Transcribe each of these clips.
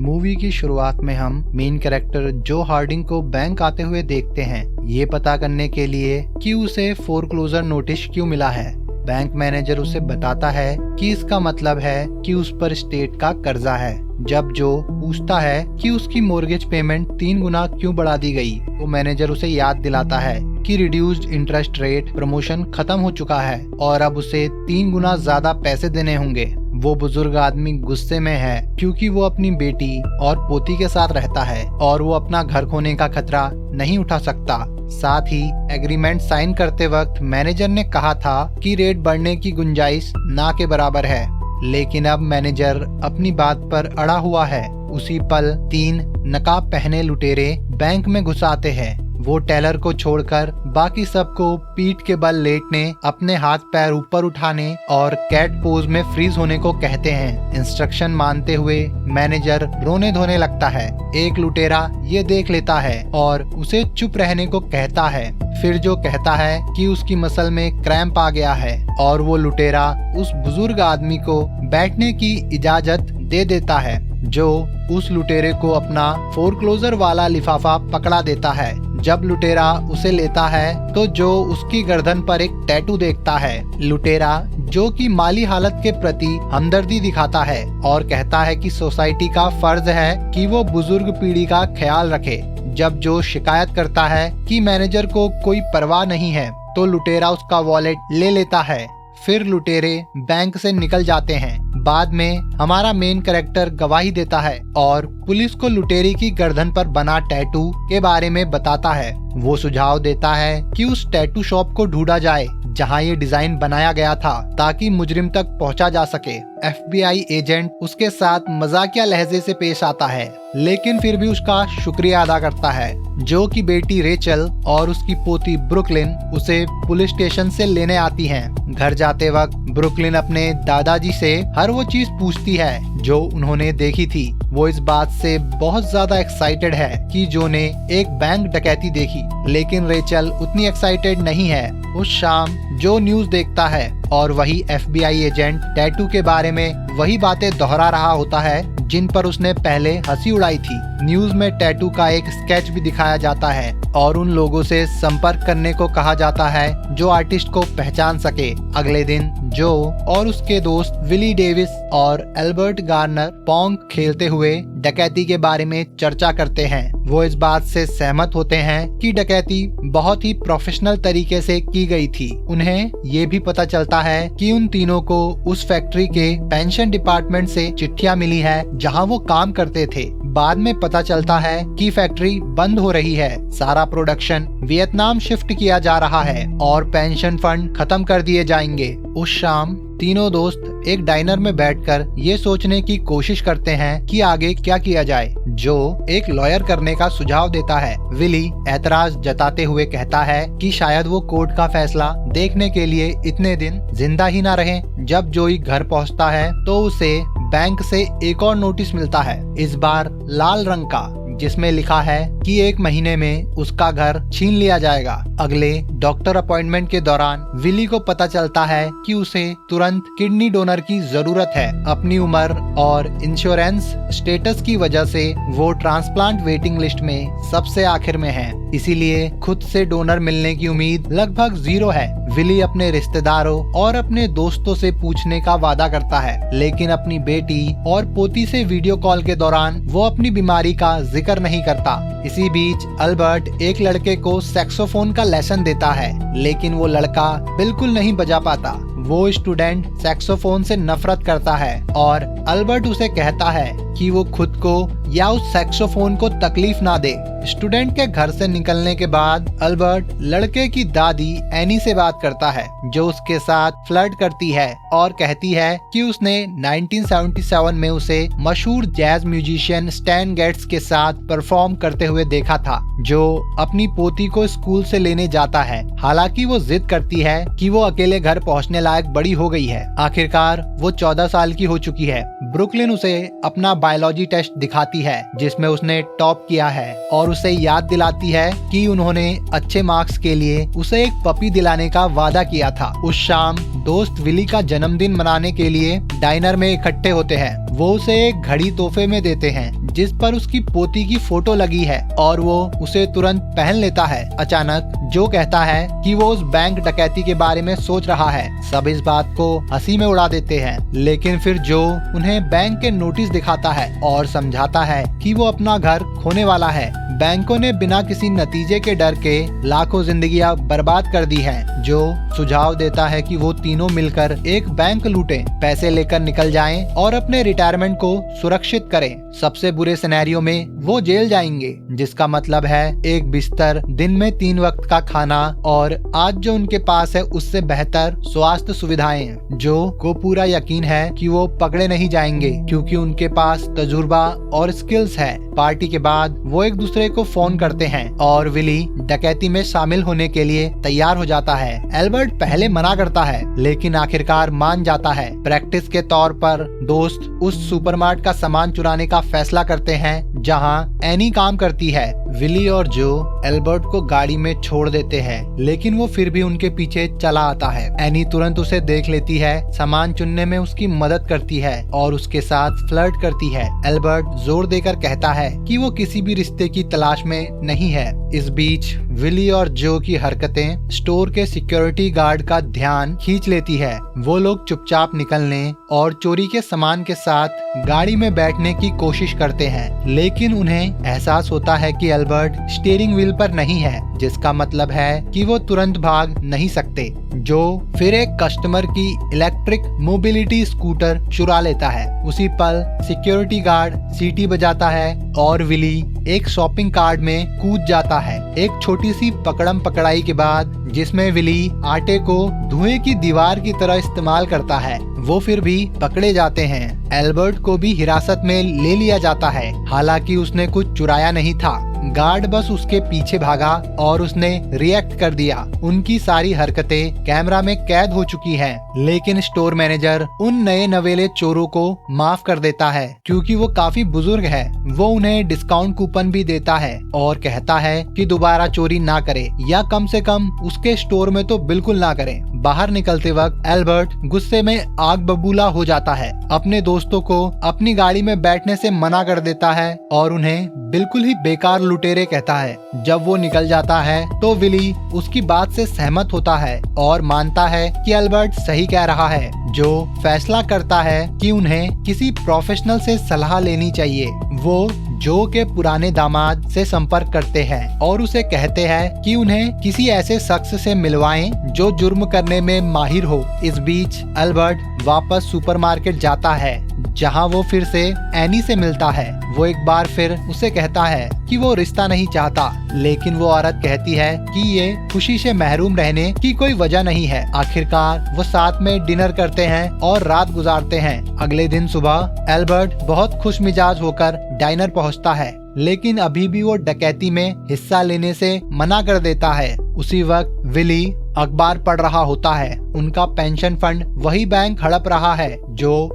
Movie की शुरुआत में हम मेन कैरेक्टर जो हार्डिंग को बैंक आते हुए देखते हैं, ये पता करने के लिए कि उसे फोरक्लोजर नोटिस क्यों मिला है। बैंक मैनेजर उसे बताता है कि इसका मतलब है कि उस पर स्टेट का कर्जा है। जब जो पूछता है कि उसकी मोर्गेज पेमेंट 3 गुना क्यों बढ़ा दी गई, तो मैनेजर उसे याद दिलाता है कि रिड्यूस्ड इंटरेस्ट रेट प्रमोशन खत्म हो चुका है और अब उसे 3 गुना ज्यादा पैसे देने होंगे। वो बुजुर्ग आदमी गुस्से में है क्योंकि वो अपनी बेटी और पोती के साथ रहता है और वो अपना घर खोने का खतरा नहीं उठा सकता। साथ ही एग्रीमेंट साइन करते वक्त मैनेजर ने कहा था कि रेट बढ़ने की गुंजाइश ना के बराबर है, लेकिन अब मैनेजर अपनी बात पर अड़ा हुआ है। उसी पल 3 नकाब पहने लुटेरे बैंक में घुस आते हैं। वो टेलर को छोड़कर बाकी सबको पीठ के बल लेटने, अपने हाथ पैर ऊपर उठाने और कैट पोज में फ्रीज होने को कहते हैं। इंस्ट्रक्शन मानते हुए मैनेजर रोने धोने लगता है। एक लुटेरा ये देख लेता है और उसे चुप रहने को कहता है। फिर जो कहता है कि उसकी मसल में क्रैम्प आ गया है और वो लुटेरा उस बुजुर्ग आदमी को बैठने की इजाजत दे देता है, जो उस लुटेरे को अपना फोरक्लोजर वाला लिफाफा पकड़ा देता है। जब लुटेरा उसे लेता है तो जो उसकी गर्दन पर एक टैटू देखता है। लुटेरा जो कि माली हालत के प्रति हमदर्दी दिखाता है और कहता है कि सोसाइटी का फर्ज है कि वो बुजुर्ग पीढ़ी का ख्याल रखे। जब जो शिकायत करता है कि मैनेजर को कोई परवाह नहीं है, तो लुटेरा उसका वॉलेट ले लेता है। फिर लुटेरे बैंक से निकल जाते हैं। बाद में हमारा मेन कैरेक्टर गवाही देता है और पुलिस को लुटेरे की गर्दन पर बना टैटू के बारे में बताता है। वो सुझाव देता है कि उस टैटू शॉप को ढूंढा जाए जहां ये डिजाइन बनाया गया था, ताकि मुजरिम तक पहुंचा जा सके। FBI एजेंट उसके साथ मजाकिया लहजे से पेश आता है, लेकिन फिर भी उसका शुक्रिया अदा करता है। जो की बेटी रेचल और उसकी पोती ब्रुकलिन उसे पुलिस स्टेशन से लेने आती हैं। घर जाते वक्त ब्रुकलिन अपने दादाजी से हर वो चीज पूछती है जो उन्होंने देखी थी। वो इस बात से बहुत ज्यादा एक्साइटेड है कि जो ने एक बैंक डकैती देखी, लेकिन रेचल उतनी एक्साइटेड नहीं है। उस शाम जो न्यूज देखता है और वही FBI एजेंट टैटू के बारे में वही बातें दोहरा रहा होता है जिन पर उसने पहले हंसी उड़ाई थी। न्यूज में टैटू का एक स्केच भी दिखाया जाता है और उन लोगों से संपर्क करने को कहा जाता है जो आर्टिस्ट को पहचान सके। अगले दिन जो और उसके दोस्त विली डेविस और एल्बर्ट गार्नर पोंग खेलते हुए डकैती के बारे में चर्चा करते हैं। वो इस बात से सहमत होते हैं कि डकैती बहुत ही प्रोफेशनल तरीके से की गई थी। उन्हें ये भी पता चलता है कि उन तीनों को उस फैक्ट्री के पेंशन डिपार्टमेंट से चिट्ठियां मिली है जहां वो काम करते थे। बाद में पता चलता है कि फैक्ट्री बंद हो रही है, सारा प्रोडक्शन वियतनाम शिफ्ट किया जा रहा है और पेंशन फंड खत्म कर दिए जाएंगे। उस शाम तीनों दोस्त एक डाइनर में बैठकर ये सोचने की कोशिश करते हैं कि आगे क्या किया जाए। जो एक लॉयर करने का सुझाव देता है। विली ऐतराज जताते हुए कहता है कि शायद वो कोर्ट का फैसला देखने के लिए इतने दिन जिंदा ही ना रहे। जब जोई घर पहुंचता है तो उसे बैंक से एक और नोटिस मिलता है, इस बार लाल रंग का, जिसमें लिखा है कि 1 महीने में उसका घर छीन लिया जाएगा। अगले डॉक्टर अपॉइंटमेंट के दौरान विली को पता चलता है कि उसे तुरंत किडनी डोनर की जरूरत है। अपनी उम्र और इंश्योरेंस स्टेटस की वजह से वो ट्रांसप्लांट वेटिंग लिस्ट में सबसे आखिर में है, इसीलिए खुद से डोनर मिलने की उम्मीद लगभग 0 है। विली अपने रिश्तेदारों और अपने दोस्तों से पूछने का वादा करता है, लेकिन अपनी बेटी और पोती से वीडियो कॉल के दौरान वो अपनी बीमारी का जिक्र नहीं करता। इसी बीच अल्बर्ट एक लड़के को सैक्सोफोन का लेसन देता है, लेकिन वो लड़का बिल्कुल नहीं बजा पाता। वो स्टूडेंट सैक्सोफोन से नफरत करता है और अल्बर्ट उसे कहता है कि वो खुद को या उस सैक्सोफोन को तकलीफ ना दे। स्टूडेंट के घर से निकलने के बाद अल्बर्ट लड़के की दादी एनी से बात करता है, जो उसके साथ फ्लर्ट करती है और कहती है कि उसने 1977 में उसे मशहूर जैज म्यूजिशियन स्टैन गेट्स के साथ परफॉर्म करते हुए देखा था, जो अपनी पोती को स्कूल से लेने जाता है। हालांकि वो जिद करती है कि वो अकेले घर पहुंचने लायक बड़ी हो गई है। आखिरकार वो 14 साल की हो चुकी है। ब्रुकलिन उसे अपना बायोलॉजी टेस्ट दिखाती है जिसमें उसने टॉप किया है और उसे याद दिलाती है कि उन्होंने अच्छे मार्क्स के लिए उसे एक पपी दिलाने का वादा किया था। उस शाम दोस्त विली का जन्मदिन मनाने के लिए डाइनर में इकट्ठे होते हैं। वो उसे एक घड़ी तोहफे में देते हैं जिस पर उसकी पोती की फोटो लगी है और वो उसे तुरंत पहन लेता है। अचानक जो कहता है कि वो उस बैंक डकैती के बारे में सोच रहा है। सब इस बात को हंसी में उड़ा देते हैं, लेकिन फिर जो उन्हें बैंक के नोटिस दिखाता है और समझाता है कि वो अपना घर खोने वाला है। बैंकों ने बिना किसी नतीजे के डर के लाखों जिंदगियां बर्बाद कर दी हैं। जो सुझाव देता है कि वो तीनों मिलकर एक बैंक लूटें, पैसे लेकर निकल जाएं और अपने रिटायरमेंट को सुरक्षित करें। सबसे बुरे सिनेरियो में वो जेल जाएंगे, जिसका मतलब है एक बिस्तर, दिन में 3 वक्त का खाना और आज जो उनके पास है उससे बेहतर स्वास्थ्य सुविधाएं। जो को पूरा यकीन है कि वो पकड़े नहीं जाएंगे क्योंकि उनके पास तजुर्बा और स्किल्स है। पार्टी के बाद वो एक दूसरे को फोन करते हैं और विली डकैती में शामिल होने के लिए तैयार हो जाता है। एल्बर्ट पहले मना करता है लेकिन आखिरकार मान जाता है। प्रैक्टिस के तौर पर दोस्त उस सुपरमार्ट का सामान चुराने का फैसला करते हैं जहां एनी काम करती है। विली और जो एल्बर्ट को गाड़ी में छोड़ देते हैं, लेकिन वो फिर भी उनके पीछे चला आता है। एनी तुरंत उसे देख लेती है, सामान चुनने में उसकी मदद करती है और उसके साथ फ्लर्ट करती है। एल्बर्ट जोर देकर कहता है कि वो किसी भी रिश्ते की तलाश में नहीं है। इस बीच विली और जो की हरकतें स्टोर के सिक्योरिटी गार्ड का ध्यान खींच लेती है। वो लोग चुपचाप निकलने और चोरी के सामान के साथ गाड़ी में बैठने की कोशिश करते हैं, लेकिन उन्हें एहसास होता है कि एल्बर्ट स्टीयरिंग व्हील पर नहीं है, जिसका मतलब है कि वो तुरंत भाग नहीं सकते। जो फिर एक कस्टमर की इलेक्ट्रिक मोबिलिटी स्कूटर चुरा लेता है। उसी पल सिक्योरिटी गार्ड सीटी बजाता है और विली एक शॉपिंग कार्ट में कूद जाता है। एक छोटी सी पकड़म पकड़ाई के बाद, जिसमें विली आटे को धुएं की दीवार की तरह इस्तेमाल करता है, वो फिर भी पकड़े जाते हैं। एल्बर्ट को भी हिरासत में ले लिया जाता है, हालांकि उसने कुछ चुराया नहीं था। गार्ड बस उसके पीछे भागा और उसने रिएक्ट कर दिया। उनकी सारी हरकतें कैमरा में कैद हो चुकी हैं, लेकिन स्टोर मैनेजर उन नए नवेले चोरों को माफ कर देता है क्योंकि वो काफी बुजुर्ग है। वो उन्हें डिस्काउंट कूपन भी देता है और कहता है कि दोबारा चोरी ना करे या कम से कम उसके स्टोर में तो बिल्कुल ना करें। बाहर निकलते वक्त एल्बर्ट गुस्से में आग बबूला हो जाता है, अपने दोस्तों को अपनी गाड़ी में बैठने से मना कर देता है और उन्हें बिल्कुल ही बेकार लुटेरे कहता है। जब वो निकल जाता है तो विली उसकी बात से सहमत होता है और मानता है कि एल्बर्ट सही कह रहा है। जो फैसला करता है कि उन्हें किसी प्रोफेशनल से सलाह लेनी चाहिए। वो जो के पुराने दामाद से संपर्क करते हैं और उसे कहते हैं कि उन्हें किसी ऐसे शख्स से मिलवाएं जो जुर्म करने में माहिर हो। इस बीच एल्बर्ट वापस सुपरमार्केट जाता है जहां वो फिर से एनी से मिलता है। वो एक बार फिर उसे कहता है कि वो रिश्ता नहीं चाहता, लेकिन वो औरत कहती है कि ये खुशी से महरूम रहने की कोई वजह नहीं है। आखिरकार वो साथ में डिनर करते हैं और रात गुजारते हैं। अगले दिन सुबह एल्बर्ट बहुत खुश मिजाज होकर डाइनर पहुंचता है, लेकिन अभी भी वो डकैती में हिस्सा लेने से मना कर देता है। उसी वक्त विली अखबार पढ़ रहा होता है। उनका पेंशन फंड वही बैंक हड़प रहा है जो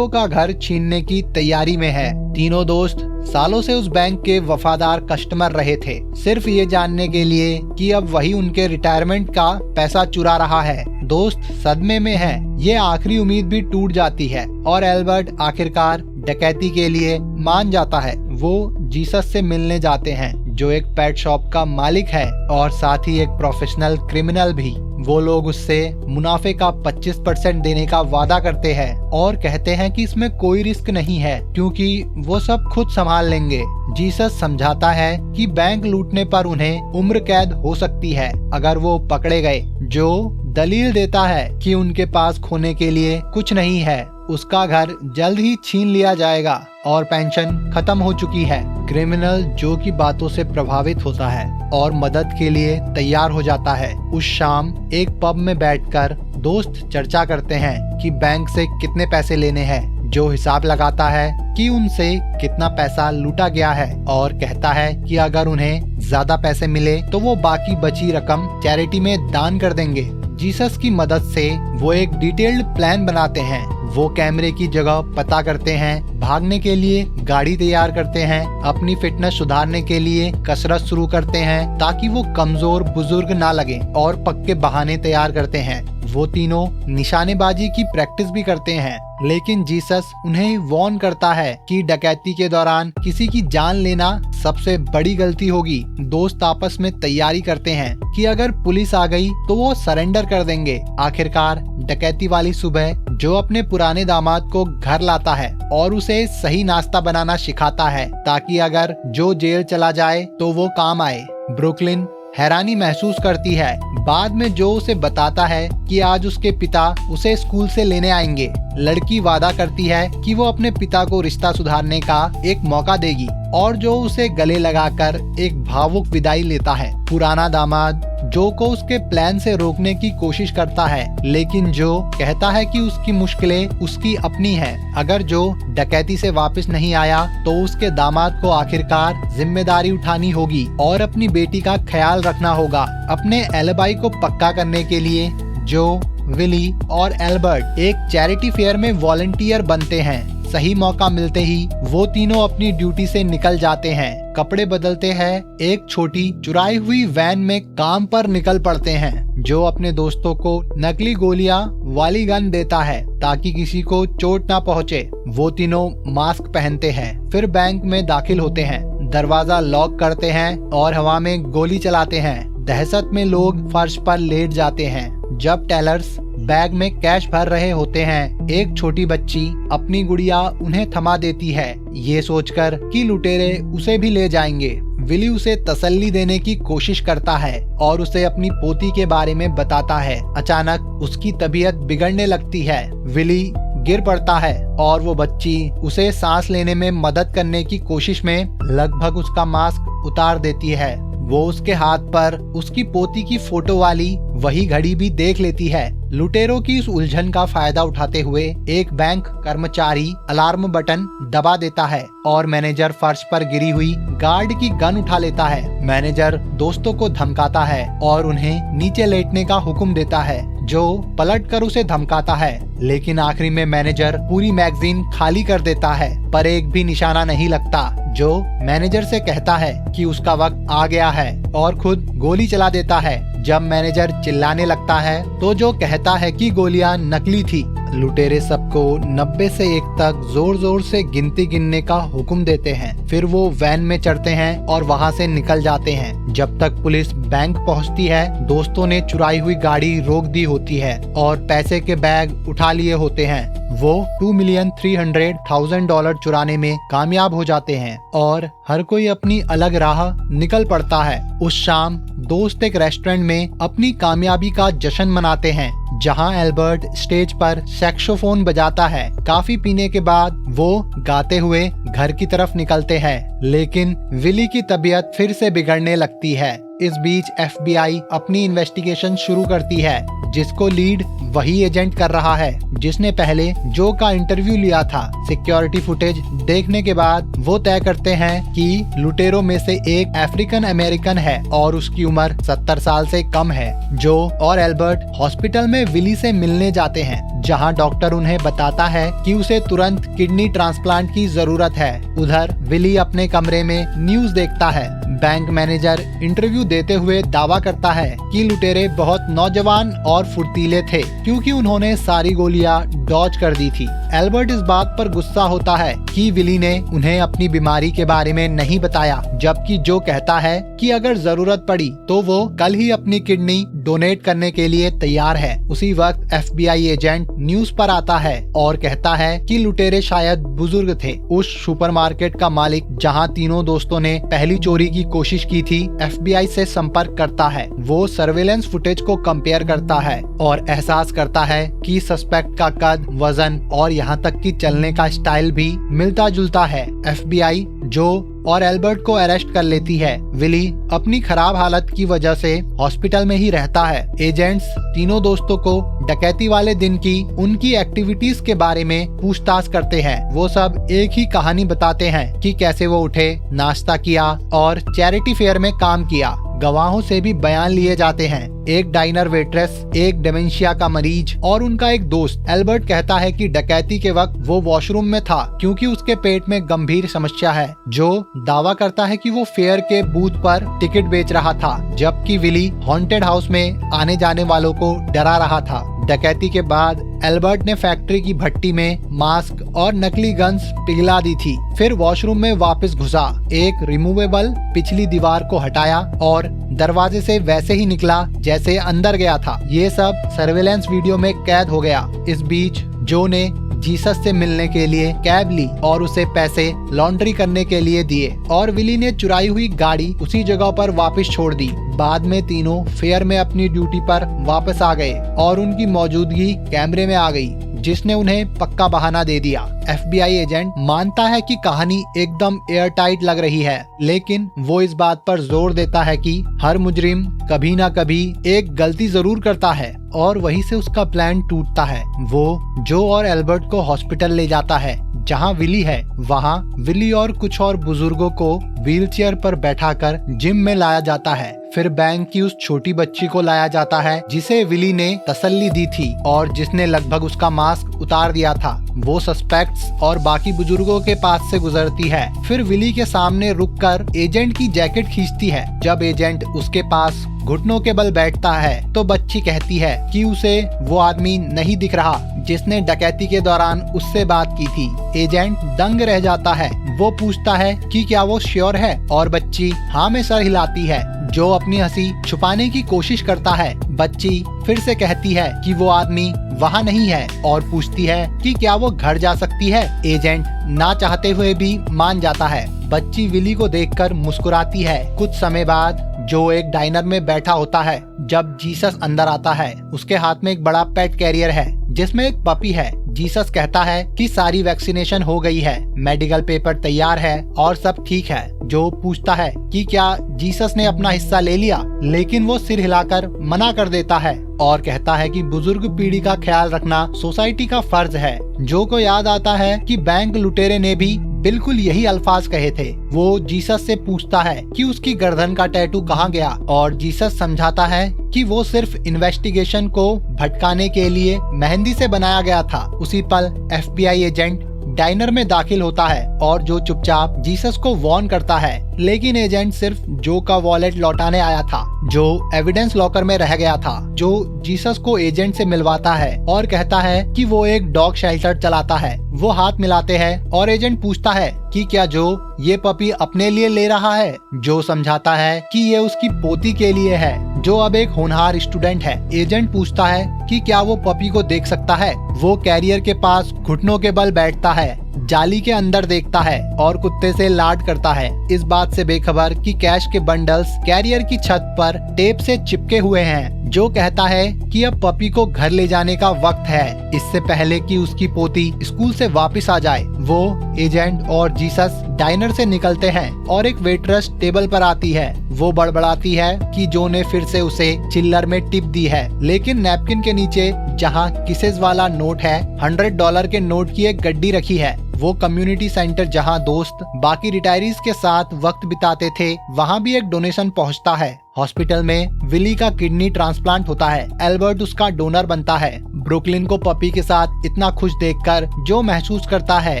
का घर छीनने की तैयारी में है। तीनों दोस्त सालों से उस बैंक के वफादार कस्टमर रहे थे, सिर्फ ये जानने के लिए कि अब वही उनके रिटायरमेंट का पैसा चुरा रहा है। दोस्त सदमे में हैं। ये आखिरी उम्मीद भी टूट जाती है और एल्बर्ट आखिरकार डकैती के लिए मान जाता है। वो जीसस से मिलने जाते हैं, जो एक पेट शॉप का मालिक है और साथ ही एक प्रोफेशनल क्रिमिनल भी। वो लोग उससे मुनाफे का 25% देने का वादा करते हैं और कहते हैं कि इसमें कोई रिस्क नहीं है क्योंकि वो सब खुद संभाल लेंगे। जीसस समझाता है कि बैंक लूटने पर उन्हें उम्र कैद हो सकती है अगर वो पकड़े गए। जो दलील देता है कि उनके पास खोने के लिए कुछ नहीं है, उसका घर जल्द ही छीन लिया जाएगा और पेंशन खत्म हो चुकी है। क्रिमिनल जो की बातों से प्रभावित होता है और मदद के लिए तैयार हो जाता है। उस शाम एक पब में बैठकर दोस्त चर्चा करते हैं कि बैंक से कितने पैसे लेने हैं। जो हिसाब लगाता है कि उनसे कितना पैसा लूटा गया है और कहता है कि अगर उन्हें ज्यादा पैसे मिले तो वो बाकी बची रकम चैरिटी में दान कर देंगे। जीसस की मदद से वो एक डिटेल्ड प्लान बनाते हैं। वो कैमरे की जगह पता करते हैं, भागने के लिए गाड़ी तैयार करते हैं, अपनी फिटनेस सुधारने के लिए कसरत शुरू करते हैं ताकि वो कमजोर बुजुर्ग ना लगे और पक्के बहाने तैयार करते हैं। वो तीनों निशानेबाजी की प्रैक्टिस भी करते हैं, लेकिन जीसस उन्हें वार्न करता है कि डकैती के दौरान किसी की जान लेना सबसे बड़ी गलती होगी। दोस्त आपस में तैयारी करते हैं कि अगर पुलिस आ गई तो वो सरेंडर कर देंगे। आखिरकार डकैती वाली सुबह जो अपने पुराने दामाद को घर लाता है और उसे सही नाश्ता बनाना सिखाता है ताकि अगर जो जेल चला जाए तो वो काम आए। ब्रुकलिन हैरानी महसूस करती है। बाद में जो उसे बताता है कि आज उसके पिता उसे स्कूल से लेने आएंगे। लड़की वादा करती है कि वो अपने पिता को रिश्ता सुधारने का एक मौका देगी और जो उसे गले लगाकर एक भावुक विदाई लेता है। पुराना दामाद जो को उसके प्लान से रोकने की कोशिश करता है, लेकिन जो कहता है कि उसकी मुश्किलें उसकी अपनी है। अगर जो डकैती से वापस नहीं आया तो उसके दामाद को आखिरकार जिम्मेदारी उठानी होगी और अपनी बेटी का ख्याल रखना होगा। अपने एलिबाई को पक्का करने के लिए जो, विली और एल्बर्ट एक चैरिटी फेयर में वॉलंटियर बनते हैं। सही मौका मिलते ही वो तीनों अपनी ड्यूटी से निकल जाते हैं, कपड़े बदलते हैं, एक छोटी चुराई हुई वैन में काम पर निकल पड़ते हैं। जो अपने दोस्तों को नकली गोलियां वाली गन देता है ताकि किसी को चोट ना पहुंचे। वो तीनों मास्क पहनते हैं, फिर बैंक में दाखिल होते हैं, दरवाजा लॉक करते हैं और हवा में गोली चलाते हैं। दहशत में लोग फर्श पर लेट जाते हैं। जब टेलर्स बैग में कैश भर रहे होते हैं, एक छोटी बच्ची अपनी गुड़िया उन्हें थमा देती है, ये सोचकर कि लुटेरे उसे भी ले जाएंगे। विली उसे तसल्ली देने की कोशिश करता है और उसे अपनी पोती के बारे में बताता है। अचानक उसकी तबीयत बिगड़ने लगती है। विली गिर पड़ता है और वो बच्ची उसे सांस लेने में मदद करने की कोशिश में लगभग उसका मास्क उतार देती है। वो उसके हाथ पर उसकी पोती की फोटो वाली वही घड़ी भी देख लेती है। लुटेरों की इस उलझन का फायदा उठाते हुए एक बैंक कर्मचारी अलार्म बटन दबा देता है और मैनेजर फर्श पर गिरी हुई गार्ड की गन उठा लेता है। मैनेजर दोस्तों को धमकाता है और उन्हें नीचे लेटने का हुक्म देता है। जो पलटकर उसे धमकाता है, लेकिन आखिरी में मैनेजर पूरी मैगजीन खाली कर देता है पर एक भी निशाना नहीं लगता। जो मैनेजर से कहता है कि उसका वक्त आ गया है और खुद गोली चला देता है। जब मैनेजर चिल्लाने लगता है तो जो कहता है कि गोलियां नकली थी। लुटेरे सबको 90 से 1 तक जोर जोर से गिनती गिनने का हुक्म देते हैं। फिर वो वैन में चढ़ते हैं और वहाँ से निकल जाते हैं। जब तक पुलिस बैंक पहुँचती है, दोस्तों ने चुराई हुई गाड़ी रोक दी होती है और पैसे के बैग उठा लिए होते हैं। वो $2,300,000 चुराने में कामयाब हो जाते हैं और हर कोई अपनी अलग राह निकल पड़ता है। उस शाम दोस्त एक रेस्टोरेंट में अपनी कामयाबी का जश्न मनाते हैं, जहां एल्बर्ट स्टेज पर सैक्सोफोन बजाता है। काफी पीने के बाद वो गाते हुए घर की तरफ निकलते हैं, लेकिन विली की तबीयत फिर से बिगड़ने लगती है। इस बीच FBI अपनी इन्वेस्टिगेशन शुरू करती है, जिसको लीड वही एजेंट कर रहा है जिसने पहले जो का इंटरव्यू लिया था। सिक्योरिटी फुटेज देखने के बाद वो तय करते हैं कि लुटेरों में से एक अफ्रीकन अमेरिकन है और उसकी उम्र 70 साल से कम है। जो और एल्बर्ट हॉस्पिटल में विली से मिलने जाते हैं, जहां डॉक्टर उन्हें बताता है कि उसे तुरंत किडनी ट्रांसप्लांट की जरूरत है। उधर विली अपने कमरे में न्यूज देखता है। बैंक मैनेजर इंटरव्यू देते हुए दावा करता है कि लुटेरे बहुत नौजवान और फुर्तीले थे क्योंकि उन्होंने सारी गोलियां डॉज कर दी थी। एल्बर्ट इस बात पर गुस्सा होता है कि विली ने उन्हें अपनी बीमारी के बारे में नहीं बताया, जबकि जो कहता है कि अगर जरूरत पड़ी तो वो कल ही अपनी किडनी डोनेट करने के लिए तैयार है। उसी वक्त FBI एजेंट न्यूज पर आता है और कहता है कि लुटेरे शायद बुजुर्ग थे। उस सुपरमार्केट का मालिक, जहां तीनों दोस्तों ने पहली चोरी की कोशिश की थी, FBI से संपर्क करता है। वो सर्वेलेंस फुटेज को कंपेयर करता है और एहसास करता है कि सस्पेक्ट का कद, वजन और यहाँ तक कि चलने का स्टाइल भी मिलता जुलता है। FBI जो और एल्बर्ट को अरेस्ट कर लेती है। विली अपनी खराब हालत की वजह से हॉस्पिटल में ही रहता है। एजेंट्स तीनों दोस्तों को डकैती वाले दिन की उनकी एक्टिविटीज के बारे में पूछताछ करते हैं। वो सब एक ही कहानी बताते हैं कि कैसे वो उठे, नाश्ता किया और चैरिटी फेयर में काम किया। गवाहों से भी बयान लिए जाते हैं। एक डाइनर वेट्रेस, एक डिमेंशिया का मरीज और उनका एक दोस्त। एल्बर्ट कहता है कि डकैती के वक्त वो वॉशरूम में था क्योंकि उसके पेट में गंभीर समस्या है। जो दावा करता है कि वो फेयर के बूथ पर टिकट बेच रहा था, जबकि विली हॉन्टेड हाउस में आने जाने वालों को डरा रहा था। डकैती के बाद एल्बर्ट ने फैक्ट्री की भट्टी में मास्क और नकली गन्स पिघला दी थी। फिर वॉशरूम में वापस घुसा, एक रिमूवेबल पिछली दीवार को हटाया और दरवाजे से वैसे ही निकला जैसे अंदर गया था। ये सब सर्वेलेंस वीडियो में कैद हो गया। इस बीच जो ने जीसस से मिलने के लिए कैब ली और उसे पैसे लॉन्ड्री करने के लिए दिए और विली ने चुराई हुई गाड़ी उसी जगह पर वापस छोड़ दी। बाद में तीनों फेयर में अपनी ड्यूटी पर वापस आ गए और उनकी मौजूदगी कैमरे में आ गई, जिसने उन्हें पक्का बहाना दे दिया। FBI एजेंट मानता है कि कहानी एकदम एयर टाइट लग रही है, लेकिन वो इस बात पर जोर देता है कि हर मुजरिम कभी ना कभी एक गलती जरूर करता है और वहीं से उसका प्लान टूटता है। वो जो और एल्बर्ट को हॉस्पिटल ले जाता है जहां विली है। वहां विली और कुछ और बुजुर्गों को व्हीलचेयर पर बैठाकर जिम में लाया जाता है। फिर बैंक की उस छोटी बच्ची को लाया जाता है जिसे विली ने तसल्ली दी थी और जिसने लगभग उसका मास्क उतार दिया था। वो सस्पेक्ट्स और बाकी बुजुर्गों के पास से गुजरती है। फिर विली के सामने रुककर एजेंट की जैकेट खींचती है। जब एजेंट उसके पास घुटनों के बल बैठता है तो बच्ची कहती है कि उसे वो आदमी नहीं दिख रहा जिसने डकैती के दौरान उससे बात की थी। एजेंट दंग रह जाता है। वो पूछता है कि क्या वो श्योर है और बच्ची हाँ में सर हिलाती है। जो अपनी हंसी छुपाने की कोशिश करता है। बच्ची फिर से कहती है कि वो आदमी वहाँ नहीं है और पूछती है कि क्या वो घर जा सकती है। एजेंट ना चाहते हुए भी मान जाता है। बच्ची विली को देखकर मुस्कुराती है। कुछ समय बाद जो एक डाइनर में बैठा होता है जब जीसस अंदर आता है। उसके हाथ में एक बड़ा पेट कैरियर है जिसमें एक पपी है। जीसस कहता है कि सारी वैक्सीनेशन हो गई है, मेडिकल पेपर तैयार है और सब ठीक है। जो पूछता है कि क्या जीसस ने अपना हिस्सा ले लिया, लेकिन वो सिर हिलाकर मना कर देता है और कहता है कि बुजुर्ग पीढ़ी का ख्याल रखना सोसाइटी का फर्ज है। जो को याद आता है कि बैंक लुटेरे ने भी बिल्कुल यही अल्फाज कहे थे। वो जीसस से पूछता है कि उसकी गर्दन का टैटू कहाँ गया और जीसस समझाता है कि वो सिर्फ इन्वेस्टिगेशन को भटकाने के लिए मेहंदी से बनाया गया था। उसी पल FBI एजेंट डाइनर में दाखिल होता है और जो चुपचाप जीसस को वार्न करता है, लेकिन एजेंट सिर्फ जो का वॉलेट लौटाने आया था जो एविडेंस लॉकर में रह गया था। जो जीसस को एजेंट से मिलवाता है और कहता है कि वो एक डॉग शेल्टर चलाता है। वो हाथ मिलाते हैं और एजेंट पूछता है कि क्या जो ये पपी अपने लिए ले रहा है। जो समझाता है कि ये उसकी पोती के लिए है जो अब एक होनहार स्टूडेंट है। एजेंट पूछता है कि क्या वो पपी को देख सकता है। वो कैरियर के पास घुटनों के बल बैठता है, जाली के अंदर देखता है और कुत्ते से लाड करता है, इस बात से बेखबर कि कैश के बंडल्स कैरियर की छत पर टेप से चिपके हुए हैं। जो कहता है कि अब पपी को घर ले जाने का वक्त है, इससे पहले कि उसकी पोती स्कूल से वापस आ जाए। वो एजेंट और जीसस डाइनर से निकलते हैं और एक वेट्रेस टेबल पर आती है। वो बड़बड़ाती है कि जो ने फिर से उसे चिल्लर में टिप दी है, लेकिन नैपकिन के नीचे जहाँ किसेस वाला नोट है, $100 के नोट की एक गड्डी रखी है। वो कम्युनिटी सेंटर जहां दोस्त बाकी रिटायरीज के साथ वक्त बिताते थे, वहां भी एक डोनेशन पहुंचता है। हॉस्पिटल में विली का किडनी ट्रांसप्लांट होता है। एल्बर्ट उसका डोनर बनता है। ब्रुकलिन को पपी के साथ इतना खुश देखकर जो महसूस करता है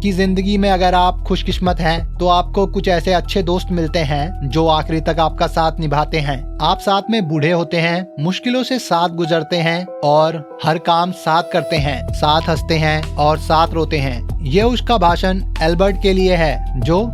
कि जिंदगी में अगर आप खुशकिस्मत हैं तो आपको कुछ ऐसे अच्छे दोस्त मिलते हैं जो आखिरी तक आपका साथ निभाते हैं। आप साथ में बूढ़े होते हैं, मुश्किलों से साथ गुजरते हैं और हर काम साथ करते हैं, साथ हंसते हैं और साथ रोते हैं। ये उसका भाषण एल्बर्ट के लिए है जो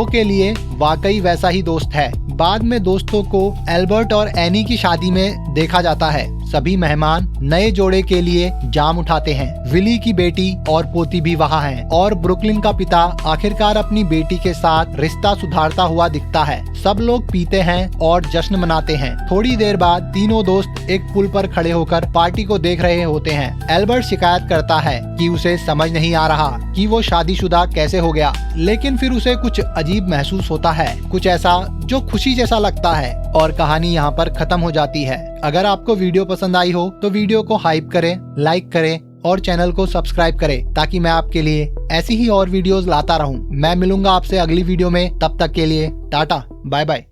के लिए वाकई वैसा ही दोस्त है। बाद में दोस्तों को एल्बर्ट और एनी की शादी में देखा जाता है। सभी मेहमान नए जोड़े के लिए जाम उठाते हैं। विली की बेटी और पोती भी वहाँ हैं और ब्रुकलिन का पिता आखिरकार अपनी बेटी के साथ रिश्ता सुधारता हुआ दिखता है। सब लोग पीते हैं और जश्न मनाते हैं। थोड़ी देर बाद तीनों दोस्त एक पुल पर खड़े होकर पार्टी को देख रहे होते हैं। एल्बर्ट शिकायत करता है कि उसे समझ नहीं आ रहा कि वो शादीशुदा कैसे हो गया, लेकिन फिर उसे कुछ अजीब महसूस होता है, कुछ ऐसा जो खुशी जैसा लगता है। और कहानी यहाँ पर खत्म हो जाती है। अगर आपको वीडियो पसंद आई हो तो वीडियो को हाइप करें, लाइक करें और चैनल को सब्सक्राइब करें ताकि मैं आपके लिए ऐसी ही और वीडियोस लाता रहूं। मैं मिलूंगा आपसे अगली वीडियो में, तब तक के लिए टाटा बाय बाय।